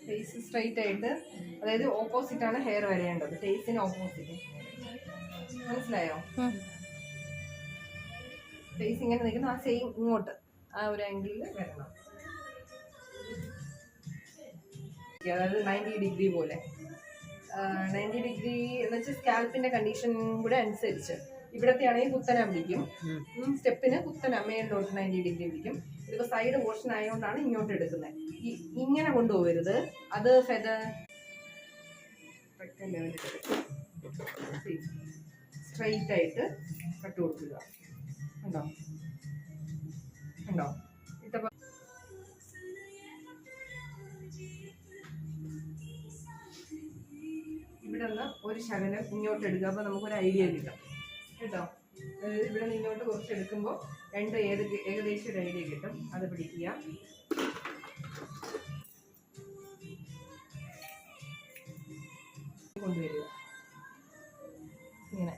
Face straight ആയിട്ട്, അതായത് opposite ആണ് ഹെയർ വരേണ്ടത്, ഫേസിന് ഓപ്പോസിറ്റ്. മനസ്സിലായോ? ഫേസ് ഇങ്ങനെ നിൽക്കുന്ന ആ സെയിം ഇങ്ങോട്ട് ആ ഒരു ആംഗിളിൽ വരണം. അതായത് 90 ഡിഗ്രി പോലെ. 90 ഡിഗ്രി എന്ന് വെച്ചാൽ സ്കാൽപ്പിന്റെ കണ്ടീഷൻ കൂടെ അനുസരിച്ച്. ഇവിടത്തെ ആണെങ്കിൽ കുത്തന പിടിക്കും, സ്റ്റെപ്പിന് കുത്തന മേളിലോട്ട് 90 ഡിഗ്രി പിടിക്കും. ഇതിപ്പോ സൈഡ് പോർഷൻ ആയതുകൊണ്ടാണ് ഇങ്ങോട്ട് എടുക്കുന്നത്. ഇങ്ങനെ കൊണ്ടുപോകരുത്, അത് ഫെദർ സ്ട്രൈറ്റ് ആയിട്ട് കട്ട് കൊടുക്കുക. ഉണ്ടോ ഉണ്ടോ? ഇവിടെ നിന്ന് ഒരു ശകലം ഇങ്ങോട്ട് എടുക്കുക, അപ്പോൾ നമുക്കൊരു ഐഡിയ കിട്ടും കേട്ടോ. അതായത് ഇവിടെ നിന്ന് ഇങ്ങോട്ട് കുറച്ച് എടുക്കുമ്പോൾ ഏകദേശം ഒരു ഐഡിയ കിട്ടും. അത് പിടിക്കുക. കൊണ്ടുവരിക ഇങ്ങനെ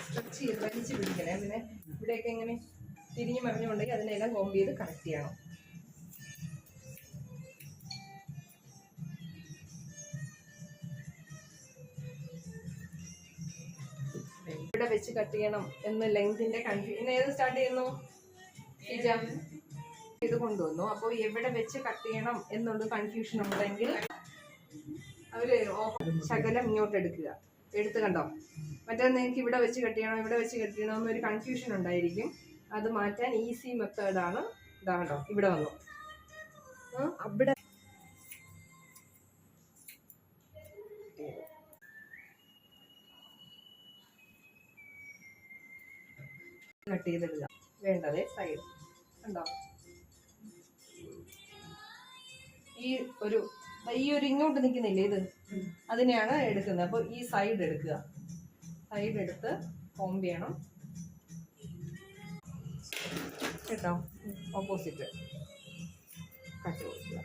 സ്ട്രെച്ച് ചെയ്ത് വലിച്ച് പിടിക്കണേ. പിന്നെ ഇവിടെയൊക്കെ ഇങ്ങനെ തിരിഞ്ഞു മറിഞ്ഞുകൊണ്ടെങ്കിൽ അതിനെല്ലാം കോമ്പ് ചെയ്ത് കറക്റ്റ് ചെയ്യണം. ഇവിടെ വെച്ച് കട്ട് ചെയ്യണം എന്ന് ലെങ്തിന്റെ കൺഫ്യൂഷൻ. ഏത് സ്റ്റാർട്ട് ചെയ്യുന്നു? ഇത് കൊണ്ടുവന്നു. അപ്പോൾ എവിടെ വെച്ച് കട്ട് ചെയ്യണം എന്നുള്ള കൺഫ്യൂഷൻ ഉണ്ടെങ്കിൽ അവര് ശകലം ഇങ്ങോട്ട് എടുക്കുക. എടുത്ത് കണ്ടോ? മറ്റേ നിങ്ങൾക്ക് ഇവിടെ വെച്ച് കട്ട് ചെയ്യണം, ഇവിടെ വെച്ച് കട്ട് ചെയ്യണം എന്നൊരു കൺഫ്യൂഷൻ ഉണ്ടായിരിക്കും. അത് മാറ്റാൻ ഈസി മെത്തേഡാണ് ഇതാ. കണ്ടോ? ഇവിടെ വന്നു അവിടെ കട്ട് ചെയ്തിടുക. വേണ്ടതേ സൈഡ് കണ്ടോ? ഈ ഒരു ഇങ്ങോട്ട് നിൽക്കുന്നില്ലേ, ഇത് അതിനെയാണ് എടുക്കുന്നത്. അപ്പോൾ ഈ സൈഡ് എടുക്കുക. സൈഡ് എടുത്ത് കോംബ് ചെയ്യണം കേട്ടോ. ഓപ്പോസിറ്റ് കട്ട് കൊടുക്കുക.